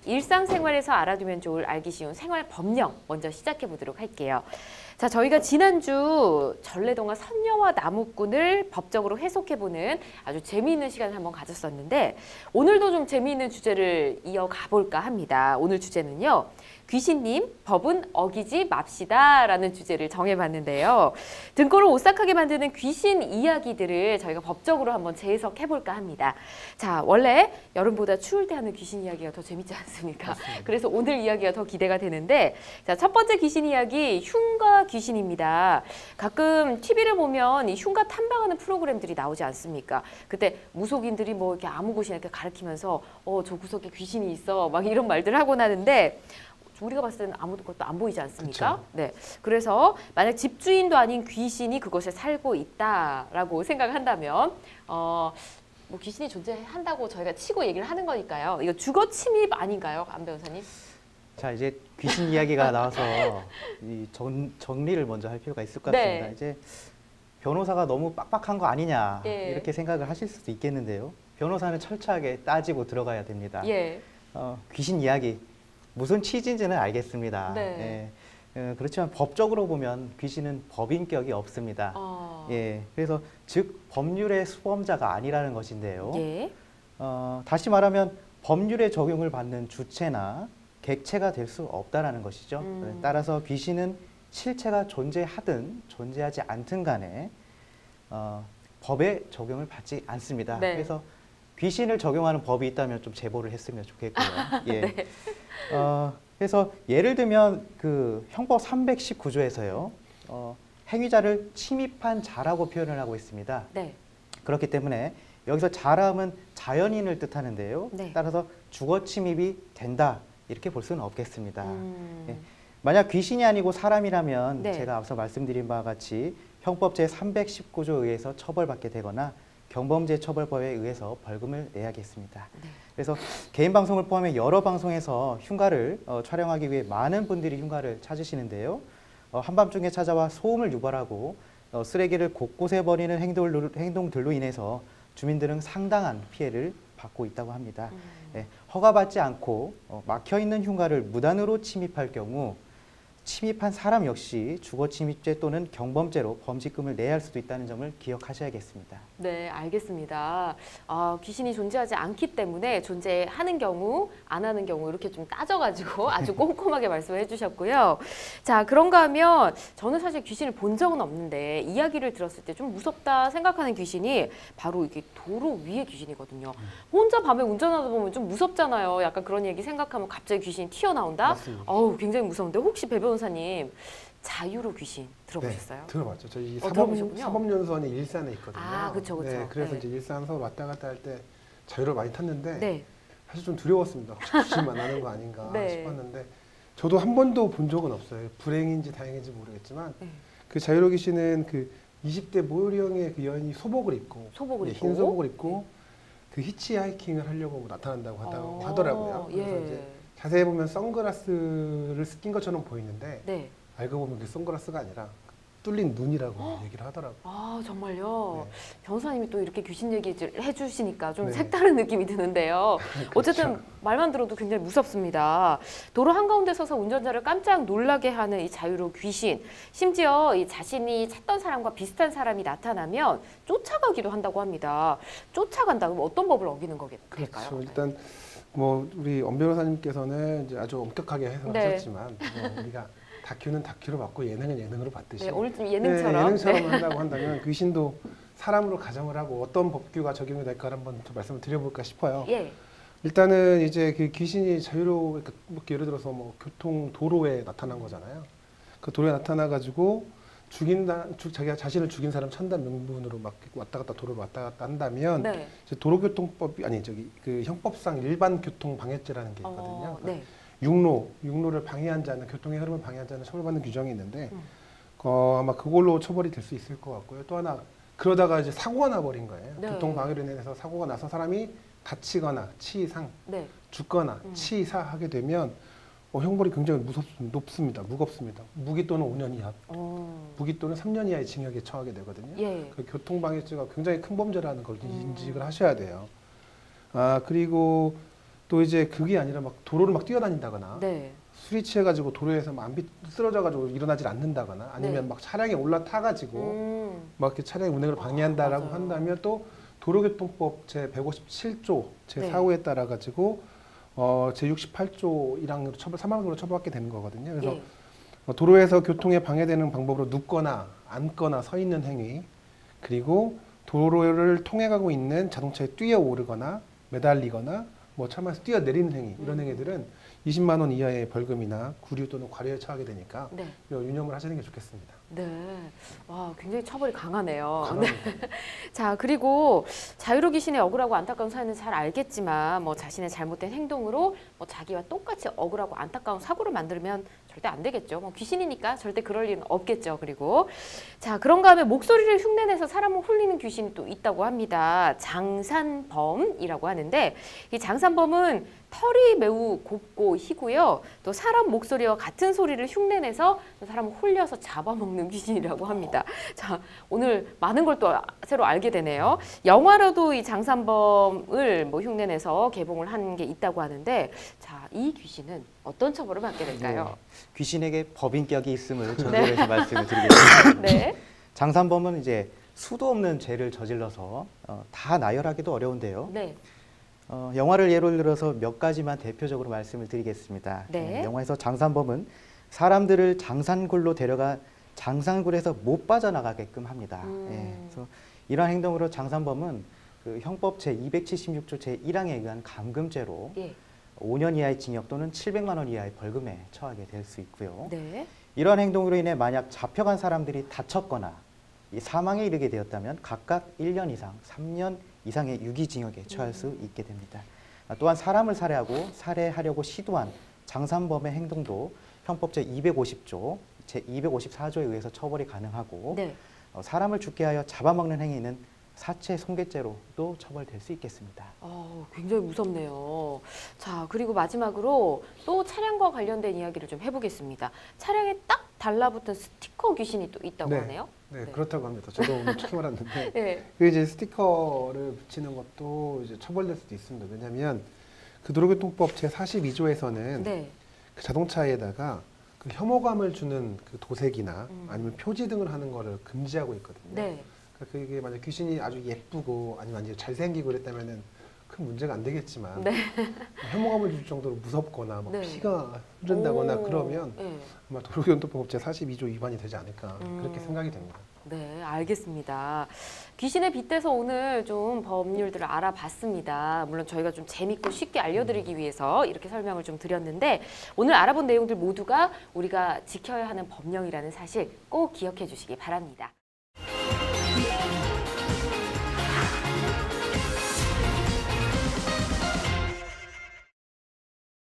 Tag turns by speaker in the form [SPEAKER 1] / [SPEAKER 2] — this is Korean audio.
[SPEAKER 1] 일상생활에서 알아두면 좋을 알기 쉬운 생활 법령 먼저 시작해 보도록 할게요. 자, 저희가 지난주 전래동화 선녀와 나무꾼을 법적으로 해석해보는 아주 재미있는 시간을 한번 가졌었는데 오늘도 좀 재미있는 주제를 이어가 볼까 합니다. 오늘 주제는요. 귀신님, 법은 어기지 맙시다 라는 주제를 정해봤는데요. 등골을 오싹하게 만드는 귀신 이야기들을 저희가 법적으로 한번 재해석해볼까 합니다. 자, 원래 여름보다 추울 때 하는 귀신 이야기가 더 재밌지 않습니까?
[SPEAKER 2] 맞습니다.
[SPEAKER 1] 그래서 오늘 이야기가 더 기대가 되는데 자, 첫 번째 귀신 이야기 흉가 귀신입니다. 가끔 TV를 보면 이 흉가 탐방하는 프로그램들이 나오지 않습니까? 그때 무속인들이 뭐 이렇게 아무 곳이나 이렇게 가리키면서 저 구석에 귀신이 있어 막 이런 말들 하곤 하는데 우리가 봤을 때는 아무것도 안 보이지 않습니까?
[SPEAKER 2] 그쵸.
[SPEAKER 1] 네. 그래서 만약 집주인도 아닌 귀신이 그곳에 살고 있다라고 생각을 한다면 뭐 귀신이 존재한다고 저희가 치고 얘기를 하는 거니까요. 이거 주거 침입 아닌가요, 안 변호사님?
[SPEAKER 3] 자, 이제 귀신 이야기가 나와서 이 정리를 먼저 할 필요가 있을 것 같습니다.
[SPEAKER 1] 네.
[SPEAKER 3] 이제 변호사가 너무 빡빡한 거 아니냐
[SPEAKER 1] 예.
[SPEAKER 3] 이렇게 생각을 하실 수도 있겠는데요. 변호사는 철저하게 따지고 들어가야 됩니다.
[SPEAKER 1] 예.
[SPEAKER 3] 귀신 이야기 무슨 취지인지는 알겠습니다.
[SPEAKER 1] 네.
[SPEAKER 3] 예. 그렇지만 법적으로 보면 귀신은 법인격이 없습니다. 예, 그래서 즉 법률의 수범자가 아니라는 것인데요.
[SPEAKER 1] 예.
[SPEAKER 3] 다시 말하면 법률의 적용을 받는 주체나 객체가 될 수 없다라는 것이죠. 따라서 귀신은 실체가 존재하든 존재하지 않든 간에 법의 적용을 받지 않습니다.
[SPEAKER 1] 네.
[SPEAKER 3] 그래서 귀신을 적용하는 법이 있다면 좀 제보를 했으면 좋겠고요. 예.
[SPEAKER 1] 네.
[SPEAKER 3] 그래서 예를 들면 그 형법 319조에서요. 행위자를 침입한 자라고 표현을 하고 있습니다.
[SPEAKER 1] 네.
[SPEAKER 3] 그렇기 때문에 여기서 자람은 자연인을 뜻하는데요.
[SPEAKER 1] 네.
[SPEAKER 3] 따라서 주거 침입이 된다 이렇게 볼 수는 없겠습니다. 예. 만약 귀신이 아니고 사람이라면
[SPEAKER 1] 네.
[SPEAKER 3] 제가 앞서 말씀드린 바와 같이 형법 제319조에 의해서 처벌받게 되거나 경범죄처벌법에 의해서 벌금을 내야겠습니다.
[SPEAKER 1] 네.
[SPEAKER 3] 그래서 개인 방송을 포함해 여러 방송에서 흉가를 촬영하기 위해 많은 분들이 흉가를 찾으시는데요. 한밤중에 찾아와 소음을 유발하고 쓰레기를 곳곳에 버리는 행동들로 인해서 주민들은 상당한 피해를 받고 있다고 합니다. 예, 허가받지 않고 막혀있는 흉가를 무단으로 침입할 경우 침입한 사람 역시 주거침입죄 또는 경범죄로 범칙금을 내야 할 수도 있다는 점을 기억하셔야겠습니다.
[SPEAKER 1] 네, 알겠습니다. 귀신이 존재하지 않기 때문에 존재하는 경우, 안 하는 경우 이렇게 좀 따져가지고 아주 꼼꼼하게 말씀을 해주셨고요. 자, 그런가 하면 저는 사실 귀신을 본 적은 없는데 이야기를 들었을 때 좀 무섭다 생각하는 귀신이 바로 이게 도로 위의 귀신이거든요. 혼자 밤에 운전하다 보면 좀 무섭잖아요. 약간 그런 얘기 생각하면 갑자기 귀신이 튀어나온다?
[SPEAKER 3] 맞습니다.
[SPEAKER 1] 굉장히 무서운데 혹시 배 변호사님 자유로 귀신 들어보셨어요?
[SPEAKER 2] 네, 들어봤죠. 저희
[SPEAKER 1] 들어보셨군요.
[SPEAKER 2] 사법연수원이 일산에 있거든요.
[SPEAKER 1] 그쵸.
[SPEAKER 2] 네, 그래서
[SPEAKER 1] 네.
[SPEAKER 2] 이제 일산 서울 왔다 갔다 할 때 자유를 많이 탔는데
[SPEAKER 1] 네.
[SPEAKER 2] 사실 좀 두려웠습니다. 혹시 귀신 만나는 거 아닌가
[SPEAKER 1] 네.
[SPEAKER 2] 싶었는데 저도 한 번도 본 적은 없어요. 불행인지 다행인지 모르겠지만
[SPEAKER 1] 네.
[SPEAKER 2] 그 자유로 귀신은 그 20대 모형의 그 여인이 소복을 입고
[SPEAKER 1] 소복을 입고
[SPEAKER 2] 흰 소복을 입고 그 히치하이킹을 하려고 나타난다고 하더라고요. 그래서
[SPEAKER 1] 예.
[SPEAKER 2] 이제 자세히 보면 선글라스를 낀 것처럼 보이는데
[SPEAKER 1] 네.
[SPEAKER 2] 알고 보면 그 선글라스가 아니라 뚫린 눈이라고 얘기를 하더라고요.
[SPEAKER 1] 정말요?
[SPEAKER 2] 네.
[SPEAKER 1] 변호사님이 또 이렇게 귀신 얘기를 해주시니까 좀
[SPEAKER 2] 네.
[SPEAKER 1] 색다른 느낌이 드는데요. 어쨌든
[SPEAKER 2] 그렇죠.
[SPEAKER 1] 말만 들어도 굉장히 무섭습니다. 도로 한가운데 서서 운전자를 깜짝 놀라게 하는 이 자유로 귀신. 심지어 이 자신이 찾던 사람과 비슷한 사람이 나타나면 쫓아가기도 한다고 합니다. 쫓아간다 그러면 어떤 법을 어기는 거겠을까요?
[SPEAKER 2] 그렇죠. 일단 뭐 우리 엄 변호사님께서는 이제 아주 엄격하게 해석하셨지만 뭐 우리가 다큐는 다큐로 받고 예능은 예능으로 받듯이
[SPEAKER 1] 네, 오늘 좀 예능처럼.
[SPEAKER 2] 예능처럼 한다고 한다면 귀신도 사람으로 가정을 하고 어떤 법규가 적용이 될까를 한번 좀 말씀을 드려볼까 싶어요.
[SPEAKER 1] 예.
[SPEAKER 2] 일단은 이제 그 귀신이 자유로 그러니까 뭐 예를 들어서 뭐 교통 도로에 나타난 거잖아요. 그 도로에 나타나 가지고 자기가 자신을 죽인 사람 천단 명분으로 막 왔다 갔다 도로를 왔다 갔다 한다면
[SPEAKER 1] 네.
[SPEAKER 2] 이제 도로교통법이 그 형법상 일반 교통 방해죄라는 게 있거든요.
[SPEAKER 1] 네.
[SPEAKER 2] 육로를 방해한 자는 교통의 흐름을 방해한 자는 처벌받는 규정이 있는데 아마 그걸로 처벌이 될 수 있을 것 같고요. 또 하나 그러다가 이제 사고가 나버린 거예요.
[SPEAKER 1] 네.
[SPEAKER 2] 교통 방해로 인해서 사고가 나서 사람이 다치거나 치상,
[SPEAKER 1] 네.
[SPEAKER 2] 죽거나 치사하게 되면 형벌이 굉장히 높습니다. 무겁습니다. 무기 또는 5년 이하, 무기 또는 3년 이하의 징역에 처하게 되거든요.
[SPEAKER 1] 예.
[SPEAKER 2] 그 교통방해죄가 굉장히 큰 범죄라는 걸 인식을 하셔야 돼요. 그리고 또 이제 그게 아니라 막 도로를 막 뛰어다닌다거나
[SPEAKER 1] 네.
[SPEAKER 2] 술이 취해가지고 도로에서 막 쓰러져가지고 일어나질 않는다거나 아니면
[SPEAKER 1] 네.
[SPEAKER 2] 막 차량에 올라타가지고 막 이렇게 차량의 운행을 방해한다라고
[SPEAKER 1] 맞아요.
[SPEAKER 2] 한다면 또 도로교통법 제 157조 제
[SPEAKER 1] 네.
[SPEAKER 2] 4호에 따라 가지고 제 68조 1항으로 사망으로 처벌받게 되는 거거든요. 그래서
[SPEAKER 1] 예.
[SPEAKER 2] 도로에서 교통에 방해되는 방법으로 눕거나 앉거나 서 있는 행위, 그리고 도로를 통해 가고 있는 자동차에 뛰어오르거나 매달리거나 뭐 차량에서 뛰어내리는 행위, 이런 행위들은 20만 원 이하의 벌금이나 구류 또는 과료에 처하게 되니까
[SPEAKER 1] 네.
[SPEAKER 2] 유념을 하시는 게 좋겠습니다.
[SPEAKER 1] 네. 와, 굉장히 처벌이 강하네요.
[SPEAKER 2] 강합니다.
[SPEAKER 1] 자, 그리고 자유로 귀신의 억울하고 안타까운 사연은 잘 알겠지만 뭐 자신의 잘못된 행동으로 뭐 자기와 똑같이 억울하고 안타까운 사고를 만들면 절대 안 되겠죠. 뭐 귀신이니까 절대 그럴 일은 없겠죠. 그리고 자, 그런가 하면 목소리를 흉내내서 사람을 홀리는 귀신이 또 있다고 합니다. 장산범이라고 하는데 이 장산범은 털이 매우 곱고 희고요. 또 사람 목소리와 같은 소리를 흉내내서 사람을 홀려서 잡아먹는 귀신이라고 합니다. 자, 오늘 많은 걸 또 새로 알게 되네요. 영화로도 이 장산범을 뭐 흉내내서 개봉을 한 게 있다고 하는데, 자, 이 귀신은 어떤 처벌을 받게 될까요?
[SPEAKER 3] 귀신에게 법인격이 있음을
[SPEAKER 1] 네.
[SPEAKER 3] 전제해서 말씀을 드리겠습니다.
[SPEAKER 1] 네.
[SPEAKER 3] 장산범은 이제 수도 없는 죄를 저질러서 다 나열하기도 어려운데요.
[SPEAKER 1] 네.
[SPEAKER 3] 영화를 예로 들어서 몇 가지만 대표적으로 말씀을 드리겠습니다.
[SPEAKER 1] 네.
[SPEAKER 3] 영화에서 장산범은 사람들을 장산굴로 데려가 장산굴에서 못 빠져나가게끔 합니다. 그래서 이러한 행동으로 장산범은 그 형법 제276조 제1항에 의한 감금죄로
[SPEAKER 1] 예.
[SPEAKER 3] 5년 이하의 징역 또는 700만 원 이하의 벌금에 처하게 될 수 있고요.
[SPEAKER 1] 네.
[SPEAKER 3] 이러한 행동으로 인해 만약 잡혀간 사람들이 다쳤거나 이 사망에 이르게 되었다면 각각 1년 이상, 3년 이상의 유기징역에 처할 수 있게 됩니다. 또한 사람을 살해하고 살해하려고 시도한 장산범의 행동도 형법 제250조, 제254조에 의해서 처벌이 가능하고
[SPEAKER 1] 네.
[SPEAKER 3] 사람을 죽게 하여 잡아먹는 행위는 사체 손괴죄로도 처벌될 수 있겠습니다.
[SPEAKER 1] 굉장히 무섭네요. 자, 그리고 마지막으로 또 차량과 관련된 이야기를 좀 해보겠습니다. 차량에 딱 달라붙은 스티커 귀신이 또 있다고
[SPEAKER 2] 네.
[SPEAKER 1] 하네요.
[SPEAKER 2] 네,
[SPEAKER 1] 네.
[SPEAKER 2] 그렇다고 합니다. 저도 오늘 처음 알았는데
[SPEAKER 1] 네.
[SPEAKER 2] 그 이제 스티커를 붙이는 것도 이제 처벌될 수도 있습니다. 왜냐하면 그 도로교통법 제 42조에서는
[SPEAKER 1] 네.
[SPEAKER 2] 그 자동차에다가 그 혐오감을 주는 그 도색이나 아니면 표지 등을 하는 거를 금지하고 있거든요.
[SPEAKER 1] 네.
[SPEAKER 2] 그러니까 그게 만약 귀신이 아주 예쁘고 아니면 아주 잘생기고 그랬다면은 큰 문제가 안 되겠지만
[SPEAKER 1] 네.
[SPEAKER 2] 혐오감을 줄 정도로 무섭거나 막
[SPEAKER 1] 네.
[SPEAKER 2] 피가 흐른다거나
[SPEAKER 1] 오.
[SPEAKER 2] 그러면
[SPEAKER 1] 네.
[SPEAKER 2] 아마 도로교통법 제 42조 위반이 되지 않을까 그렇게 생각이 됩니다.
[SPEAKER 1] 네, 알겠습니다. 귀신에 빗대서 오늘 좀 법률들을 알아봤습니다. 물론 저희가 좀 재밌고 쉽게 알려드리기 위해서 이렇게 설명을 좀 드렸는데 오늘 알아본 내용들 모두가 우리가 지켜야 하는 법령이라는 사실 꼭 기억해 주시기 바랍니다.